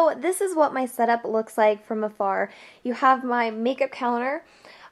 So this is what my setup looks like from afar. You have my makeup counter,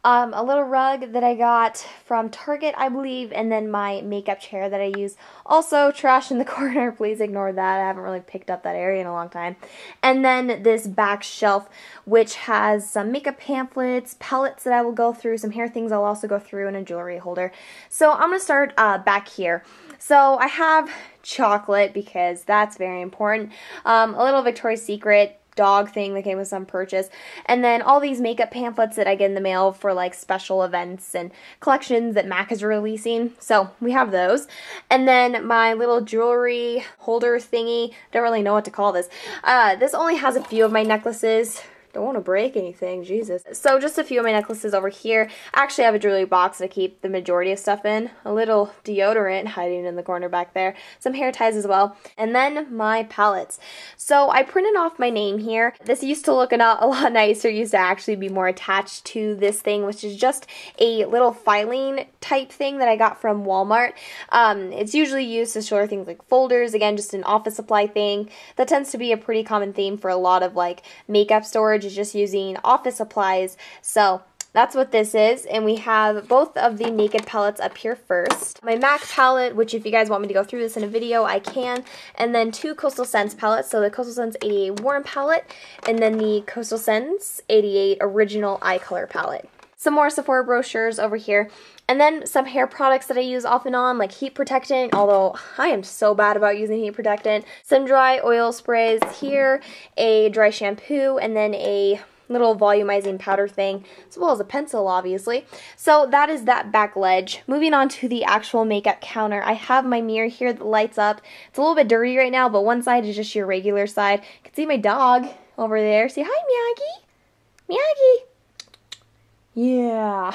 a little rug that I got from Target, I believe, and then my makeup chair that I use. Also, trash in the corner, please ignore that. I haven't really picked up that area in a long time. And then this back shelf, which has some makeup pamphlets, palettes that I will go through, some hair things I'll also go through, and a jewelry holder. So I'm going to start back here. So I have chocolate because that's very important. A little Victoria's Secret dog thing that came with some purchase, and then all these makeup pamphlets that I get in the mail for like special events and collections that MAC is releasing. So we have those, and then my little jewelry holder thingy. Don't really know what to call this. This only has a few of my necklaces. Don't want to break anything, Jesus. So just a few of my necklaces over here. Actually, I have a jewelry box that I keep the majority of stuff in. A little deodorant hiding in the corner back there. Some hair ties as well. And then my palettes. So I printed off my name here. This used to look a lot nicer. It used to actually be more attached to this thing, which is just a little filing type thing that I got from Walmart. It's usually used to store things like folders. Again, just an office supply thing. That tends to be a pretty common theme for a lot of like makeup storage, is just using office supplies. So that's what this is, and we have both of the Naked palettes up here first. My MAC palette, which if you guys want me to go through this in a video, I can, and then two Coastal Scents palettes, so the Coastal Scents 88 Warm palette, and then the Coastal Scents 88 Original Eye Color palette. Some more Sephora brochures over here, and then some hair products that I use off and on, like heat protectant, although I am so bad about using heat protectant. Some dry oil sprays here, a dry shampoo, and then a little volumizing powder thing, as well as a pencil, obviously. So that is that back ledge. Moving on to the actual makeup counter, I have my mirror here that lights up. It's a little bit dirty right now, but one side is just your regular side. You can see my dog over there. Say hi, Miyagi. Miyagi. Yeah.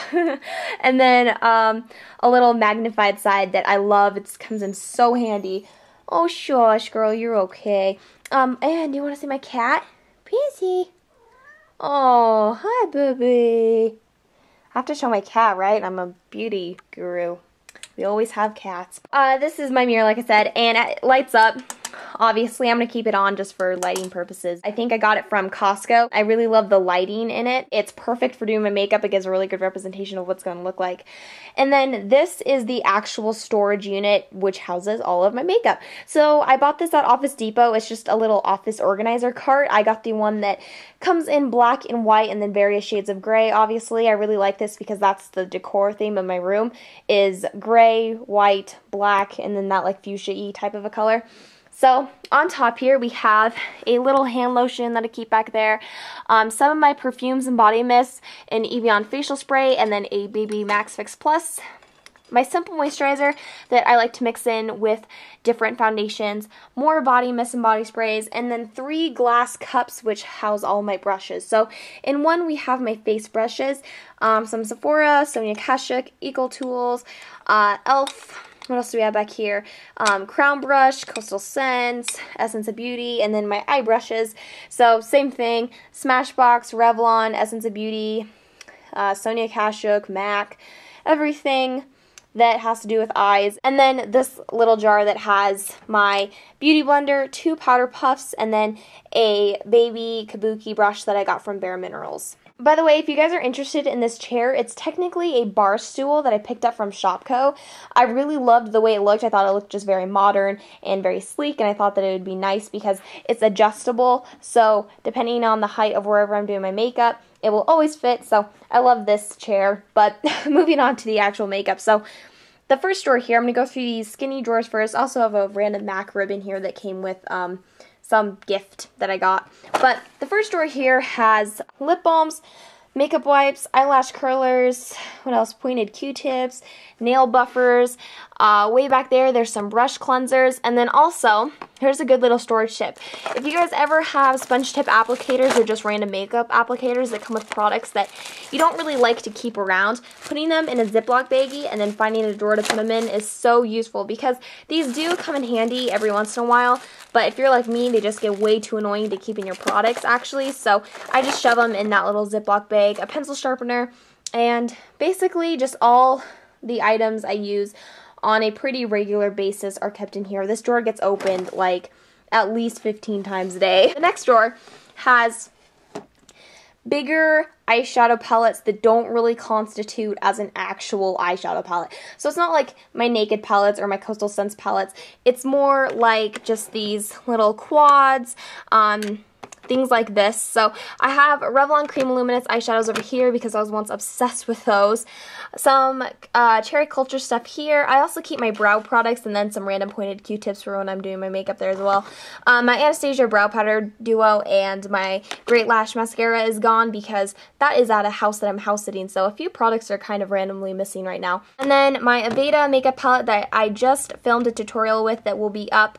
And then a little magnified side that I love. It comes in so handy. Oh, shush, girl, you're okay. And you want to see my cat? Pissy. Oh, hi, baby. I have to show my cat, right? I'm a beauty guru. We always have cats. This is my mirror, like I said, and it lights up. Obviously, I'm going to keep it on just for lighting purposes. I think I got it from Costco. I really love the lighting in it. It's perfect for doing my makeup. It gives a really good representation of what's going to look like. And then this is the actual storage unit, which houses all of my makeup. So I bought this at Office Depot. It's just a little office organizer cart. I got the one that comes in black and white and then various shades of gray. Obviously, I really like this because that's the decor theme of my room, is gray, white, black, and then that like fuchsia-y type of a color. So on top here we have a little hand lotion that I keep back there, some of my perfumes and body mists, an Evian facial spray, and then a Baby Max Fix Plus. My simple moisturizer that I like to mix in with different foundations, more body mists and body sprays, and then 3 glass cups which house all my brushes. So in one we have my face brushes, some Sephora, Sonia Kashuk, Eco Tools, e.l.f., what else do we have back here? Crown Brush, Coastal Scents, Essence of Beauty, and then my eye brushes. So same thing, Smashbox, Revlon, Essence of Beauty, Sonia Kashuk, MAC, everything that has to do with eyes. And then this little jar that has my beauty blender, 2 powder puffs, and then a baby kabuki brush that I got from Bare Minerals. By the way, if you guys are interested in this chair, it's technically a bar stool that I picked up from Shopko. I really loved the way it looked. I thought it looked just very modern and very sleek, and I thought that it would be nice because it's adjustable. So depending on the height of wherever I'm doing my makeup, it will always fit. So I love this chair. But moving on to the actual makeup. So the first drawer here, I'm going to go through these skinny drawers first. I also have a random MAC ribbon here that came with some gift that I got. But the first drawer here has lip balms, makeup wipes, eyelash curlers, what else? Pointed Q-tips, nail buffers. Way back there, there's some brush cleansers. And then also, here's a good little storage tip. If you guys ever have sponge tip applicators or just random makeup applicators that come with products that you don't really like to keep around, putting them in a Ziploc baggie and then finding a drawer to put them in is so useful because these do come in handy every once in a while. But if you're like me, they just get way too annoying to keep in your products, actually. So I just shove them in that little Ziploc bag, a pencil sharpener, and basically just all the items I use on a pretty regular basis are kept in here. This drawer gets opened like at least 15 times a day. The next drawer has bigger eyeshadow palettes that don't really constitute as an actual eyeshadow palette. So it's not like my Naked palettes or my Coastal Scents palettes. It's more like just these little quads, things like this. So I have Revlon Cream Luminous eyeshadows over here because I was once obsessed with those. Some Cherry Culture stuff here. I also keep my brow products and then some random pointed Q-tips for when I'm doing my makeup there as well. My Anastasia Brow Powder Duo and my Great Lash Mascara is gone because that is at a house that I'm house sitting, so a few products are kind of randomly missing right now. And then my Aveda makeup palette that I just filmed a tutorial with that will be up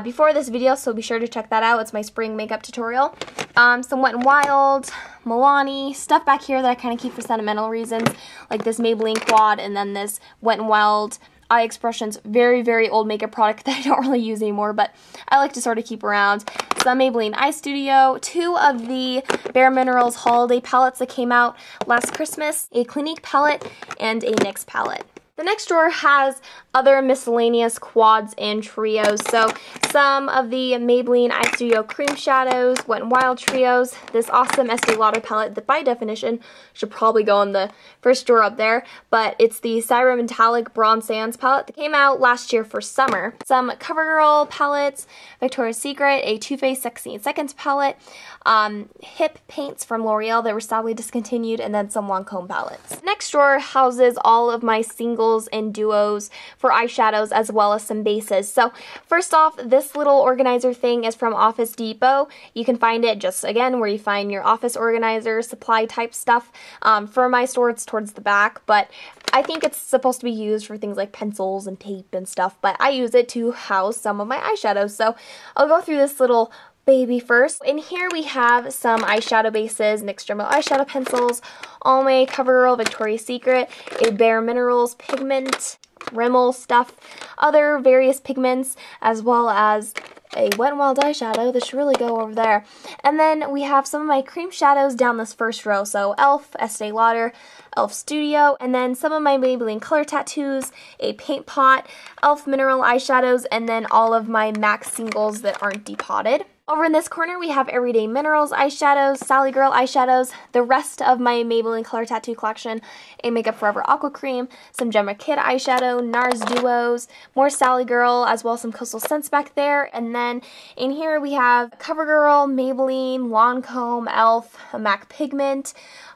before this video, so be sure to check that out. It's my spring makeup tutorial. Some Wet n Wild, Milani, stuff back here that I kind of keep for sentimental reasons, like this Maybelline Quad and then this Wet n Wild Eye Expressions, very, very old makeup product that I don't really use anymore, but I like to sort of keep around. Some Maybelline Eye Studio, 2 of the Bare Minerals holiday palettes that came out last Christmas, a Clinique palette, and a NYX palette. The next drawer has other miscellaneous quads and trios. So some of the Maybelline Eye Studio Cream Shadows, Wet n Wild trios, this awesome Estee Lauder palette that by definition should probably go in the first drawer up there, but it's the Syra Metallic Bronze Sands palette that came out last year for summer. Some CoverGirl palettes, Victoria's Secret, a Too Faced 16 Seconds palette, Hip paints from L'Oreal that were sadly discontinued, and then some Lancome palettes. Next drawer houses all of my singles and duos for eyeshadows as well as some bases. So first off, this little organizer thing is from Office Depot. You can find it just again where you find your office organizer, supply type stuff. For my store it's towards the back, but I think it's supposed to be used for things like pencils and tape and stuff, but I use it to house some of my eyeshadows. So I'll go through this little baby first. In here we have some eyeshadow bases, NYX Jumbo eyeshadow pencils, Almay, CoverGirl, Victoria's Secret, a Bare Minerals pigment, Rimmel stuff, other various pigments, as well as a Wet n Wild eyeshadow that should really go over there. And then we have some of my cream shadows down this first row, so e.l.f., Estee Lauder, e.l.f. Studio, and then some of my Maybelline Color Tattoos, a paint pot, e.l.f. mineral eyeshadows, and then all of my MAC singles that aren't depotted. Over in this corner, we have Everyday Minerals eyeshadows, Sally Girl eyeshadows, the rest of my Maybelline Color Tattoo collection, a Makeup Forever Aqua Cream, some Gemma Kid eyeshadow, NARS duos, more Sally Girl, as well as some Coastal Scents back there. And then in here we have CoverGirl, Maybelline, Lancome, e.l.f., a MAC Pigment,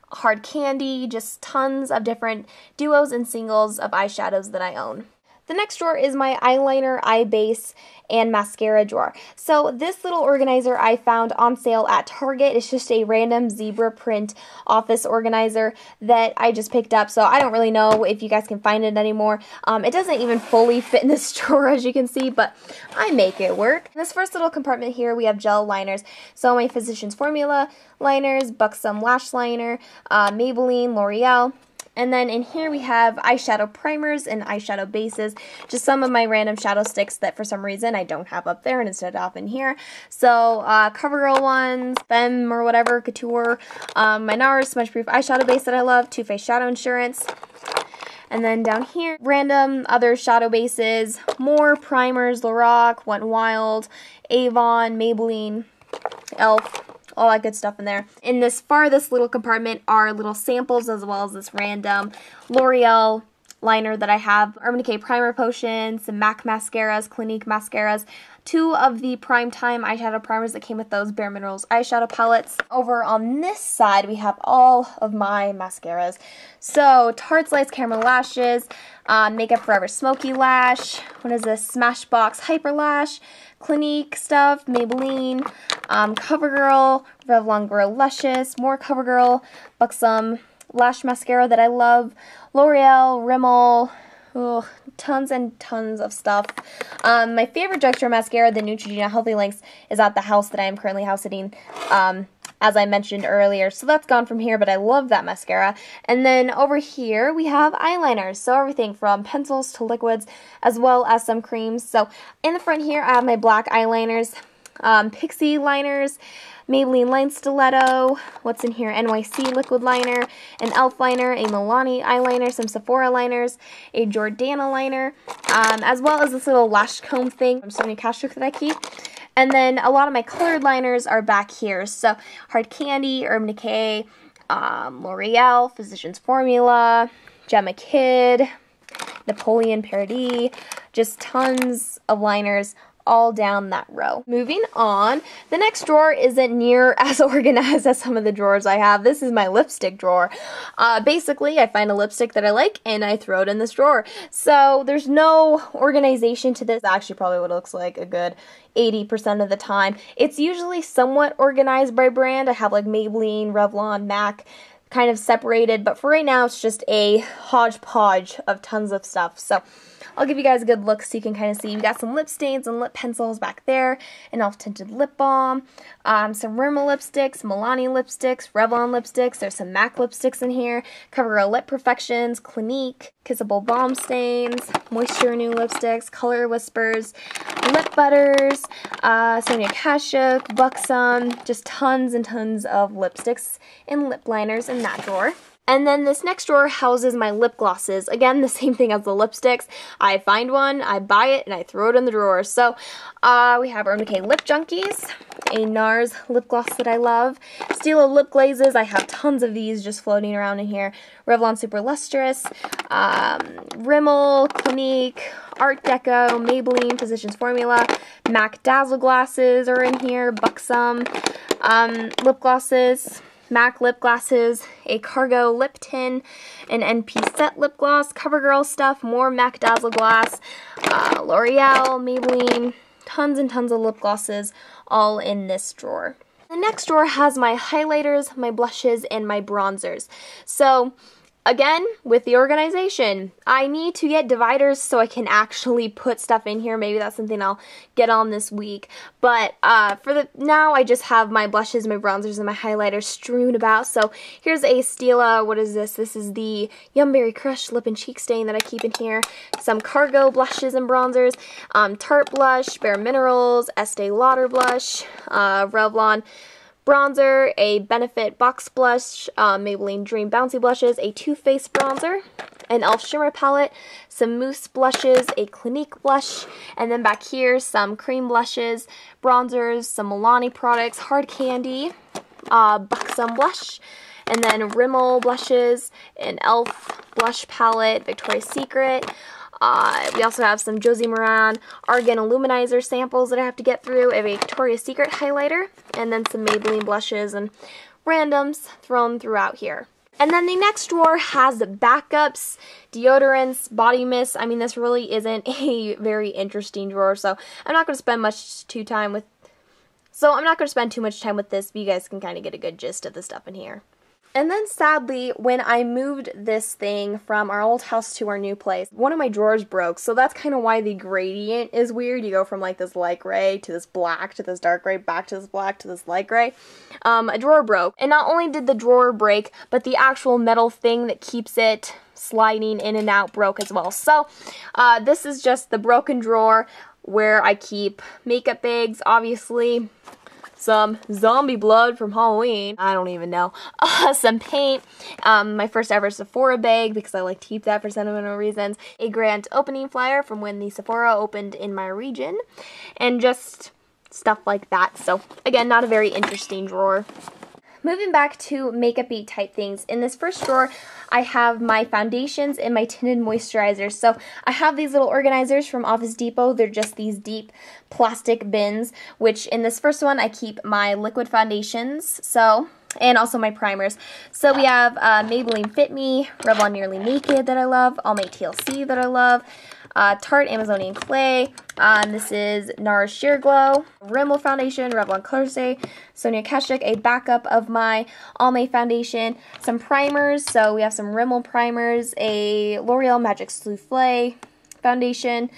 Hard Candy, just tons of different duos and singles of eyeshadows that I own. The next drawer is my eyeliner, eye base, and mascara drawer. So this little organizer I found on sale at Target. It's just a random zebra print office organizer that I just picked up, so I don't really know if you guys can find it anymore. It doesn't even fully fit in this drawer, as you can see, but I make it work. In this first little compartment here, we have gel liners. So my Physicians Formula liners, Buxom Lash Liner, Maybelline, L'Oreal. And then in here we have eyeshadow primers and eyeshadow bases, just some of my random shadow sticks that for some reason I don't have up there and instead up in here. So CoverGirl ones, Femme or whatever, Couture, my NARS Smudge Proof eyeshadow base that I love, Too Faced Shadow Insurance. And then down here, random other shadow bases, more primers, Lorac, Wet n Wild, Avon, Maybelline, e.l.f., all that good stuff in there. In this farthest little compartment are little samples as well as this random L'Oreal liner that I have, Urban Decay Primer Potion, some MAC mascaras, Clinique mascaras, 2 of the Primetime eyeshadow primers that came with those Bare Minerals eyeshadow palettes. Over on this side, we have all of my mascaras. So, Tarte's Lights Camera Lashes, Makeup Forever Smoky Lash, what is this, Smashbox Hyper Lash, Clinique stuff, Maybelline, CoverGirl, Revlon Grow Luscious, more CoverGirl, Buxom Lash Mascara that I love, L'Oreal, Rimmel, tons and tons of stuff. My favorite drugstore mascara, the Neutrogena Healthy Links, is at the house that I am currently house sitting, as I mentioned earlier. So that's gone from here, but I love that mascara. And then over here, we have eyeliners. So everything from pencils to liquids, as well as some creams. So in the front here, I have my black eyeliners, Pixie liners, Maybelline Line Stiletto, what's in here, NYC liquid liner, an e.l.f. liner, a Milani eyeliner, some Sephora liners, a Jordana liner, as well as this little lash comb thing from Sonia Kashuk that I keep. And then a lot of my colored liners are back here. So Hard Candy, Urban Decay, L'Oreal, Physicians Formula, Gemma Kid, Napoleon Paradis, just tons of liners all down that row. Moving on, the next drawer isn't near as organized as some of the drawers I have. This is my lipstick drawer. Basically, I find a lipstick that I like and I throw it in this drawer. So there's no organization to this. Actually, probably what it looks like a good 80% of the time. It's usually somewhat organized by brand. I have like Maybelline, Revlon, MAC, kind of separated, but for right now it's just a hodgepodge of tons of stuff. So I'll give you guys a good look so you can kind of see. We got some lip stains and lip pencils back there, an e.l.f. tinted lip balm, some Rimmel lipsticks, Milani lipsticks, Revlon lipsticks. There's some MAC lipsticks in here, CoverGirl Lip Perfections, Clinique, Kissable Balm Stains, Moisture Renew lipsticks, Color Whispers, lip butters, Sonia Kashuk, Buxom, just tons and tons of lipsticks and lip liners in that drawer. And then this next drawer houses my lip glosses. Again, the same thing as the lipsticks. I find one, I buy it, and I throw it in the drawer. So we have Urban Decay Lip Junkies, a NARS lip gloss that I love. Stila lip glazes, I have tons of these just floating around in here. Revlon Super Lustrous, Rimmel, Clinique, Art Deco, Maybelline, Physicians Formula, MAC Dazzle glasses are in here, Buxom, lip glosses, MAC lip glasses, a Cargo lip tin, an NP set lip gloss, CoverGirl stuff, more MAC Dazzle glass, L'Oreal, Maybelline, tons and tons of lip glosses all in this drawer. The next drawer has my highlighters, my blushes, and my bronzers. So again, with the organization, I need to get dividers so I can actually put stuff in here. Maybe that's something I'll get on this week. But for now, I just have my blushes, my bronzers, and my highlighters strewn about. So here's a Stila, what is this? This is the Yum Berry Crush Lip and Cheek Stain that I keep in here. Some Cargo blushes and bronzers, Tarte Blush, Bare Minerals, Estee Lauder Blush, Revlon bronzer, a Benefit Box Blush, Maybelline Dream Bouncy Blushes, a Too Faced bronzer, an e.l.f. Shimmer Palette, some Mousse blushes, a Clinique blush, and then back here some cream blushes, bronzers, some Milani products, Hard Candy, Buxom blush, and then Rimmel blushes, an e.l.f. blush palette, Victoria's Secret. We also have some Josie Maran Argan Illuminizer samples that I have to get through, a Victoria's Secret highlighter, and then some Maybelline blushes and randoms thrown throughout here. And then the next drawer has backups, deodorants, body mists. I mean, this really isn't a very interesting drawer, so I'm not going to spend too much time with this, but you guys can kind of get a good gist of the stuff in here. And then sadly, when I moved this thing from our old house to our new place, one of my drawers broke, so that's kind of why the gradient is weird. You go from like this light gray to this black to this dark gray, back to this black to this light gray. A drawer broke, and not only did the drawer break, but the actual metal thing that keeps it sliding in and out broke as well. So this is just the broken drawer where I keep makeup bags, obviously, some zombie blood from Halloween, I don't even know, some paint, my first ever Sephora bag because I like to keep that for sentimental reasons, a grand opening flyer from when the Sephora opened in my region, and just stuff like that. So again, not a very interesting drawer. Moving back to makeup-y type things, in this first drawer, I have my foundations and my tinted moisturizers. So I have these little organizers from Office Depot. They're just these deep plastic bins, which in this first one, I keep my liquid foundations, and also my primers. So we have Maybelline Fit Me, Revlon Nearly Naked that I love, All My TLC that I love, Tarte Amazonian Clay, this is NARS Sheer Glow, Rimmel Foundation, Revlon Color Stay, Sonia Kashuk, a backup of my Almay Foundation, some primers, so we have some Rimmel primers, a L'Oreal Magic Soufflé foundation,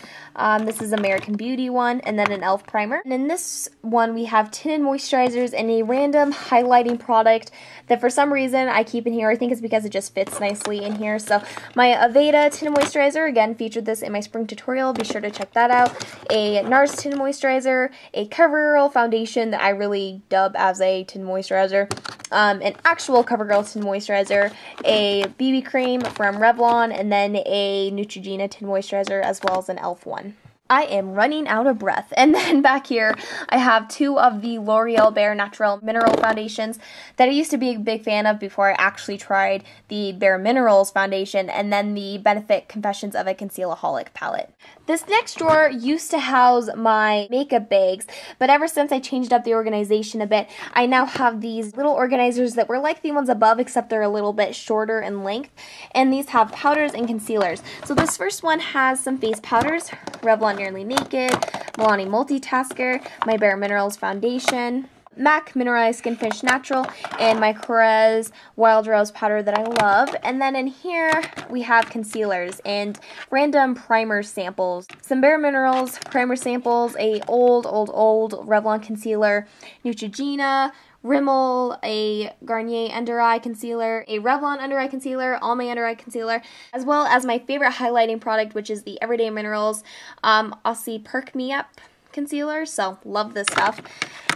this is American Beauty one, and then an e.l.f. primer. And in this one we have tinted moisturizers and a random highlighting product that for some reason I keep in here. I think it's because it just fits nicely in here. So my Aveda tinted moisturizer, again featured this in my spring tutorial, be sure to check that out. A NARS tinted moisturizer, a CoverGirl foundation that I really dub as a tinted moisturizer, an actual CoverGirl tinted moisturizer, a BB cream from Revlon, and then a Neutrogena tinted moisturizer as well as an e.l.f. one. I am running out of breath. And then back here, I have two of the L'Oreal Bare Natural Mineral Foundations that I used to be a big fan of before I actually tried the Bare Minerals foundation, and then the Benefit Confessions of a Concealaholic palette. This next drawer used to house my makeup bags, but ever since I changed up the organization a bit, I now have these little organizers that were like the ones above, except they're a little bit shorter in length, and these have powders and concealers. So this first one has some face powders, Revlon Nearly Naked, Milani Multitasker, my Bare Minerals foundation, MAC Mineralized Skin Finish Natural, and my Korres Wild Rose powder that I love. And then in here we have concealers and random primer samples. Some Bare Minerals primer samples, a old Revlon concealer, Neutrogena, Rimmel, a Garnier Under Eye Concealer, a Revlon Under Eye Concealer, Almay Under Eye Concealer, as well as my favorite highlighting product, which is the Everyday Minerals Aussie Perk Me Up Concealer, so love this stuff.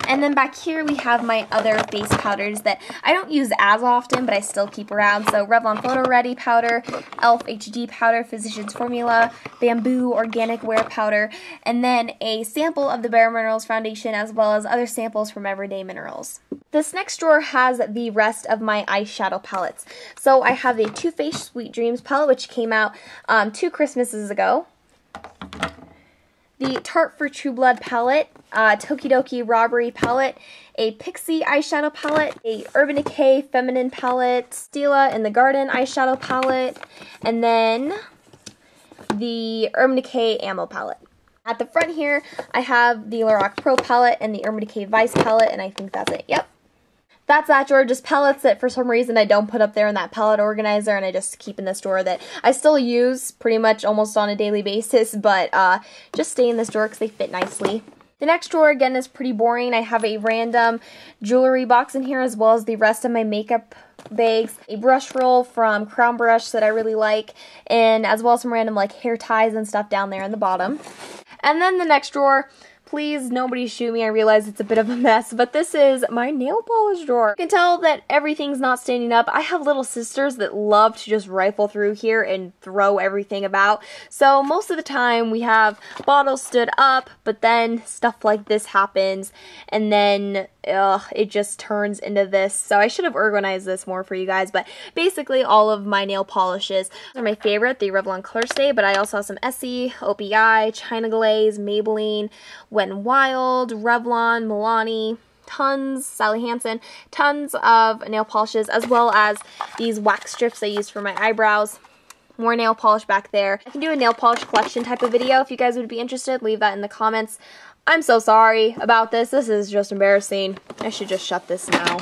And then back here we have my other face powders that I don't use as often, but I still keep around. So Revlon Photo Ready powder, e.l.f. HD powder, Physicians Formula, Bamboo Organic Wear powder, and then a sample of the Bare Minerals foundation, as well as other samples from Everyday Minerals. This next drawer has the rest of my eyeshadow palettes. So I have the Too Faced Sweet Dreams palette, which came out 2 Christmases ago. The Tarte for True Blood palette, Tokidoki Robbery palette, a Pixie eyeshadow palette, a Urban Decay Feminine palette, Stila in the Garden eyeshadow palette, and then the Urban Decay Ammo palette. At the front here, I have the Lorac Pro palette and the Urban Decay Vice palette, and I think that's it. Yep. That's that drawer, just palettes that for some reason I don't put up there in that palette organizer, and I just keep in this drawer that I still use pretty much almost on a daily basis, but just stay in this drawer because they fit nicely. The next drawer, again, is pretty boring. I have a random jewelry box in here, as well as the rest of my makeup bags, a brush roll from Crown Brush that I really like, and as well as some random like hair ties and stuff down there in the bottom. And then the next drawer, please, nobody shoot me. I realize it's a bit of a mess, but this is my nail polish drawer. You can tell that everything's not standing up. I have little sisters that love to just rifle through here and throw everything about. So most of the time we have bottles stood up, but then stuff like this happens, and then it just turns into this. So I should have organized this more for you guys, but basically all of my nail polishes are my favorite, the Revlon Color Stay, but I also have some Essie, OPI, China Glaze, Maybelline, Wet n Wild, Revlon, Milani, tons, Sally Hansen, tons of nail polishes, as well as these wax strips I use for my eyebrows. More nail polish back there. I can do a nail polish collection type of video if you guys would be interested. Leave that in the comments. I'm so sorry about this. This is just embarrassing. I should just shut this now.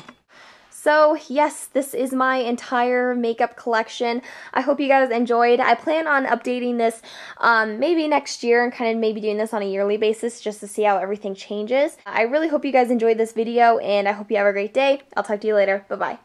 So yes, this is my entire makeup collection. I hope you guys enjoyed. I plan on updating this maybe next year and kind of maybe doing this on a yearly basis just to see how everything changes. I really hope you guys enjoyed this video, and I hope you have a great day. I'll talk to you later. Bye-bye.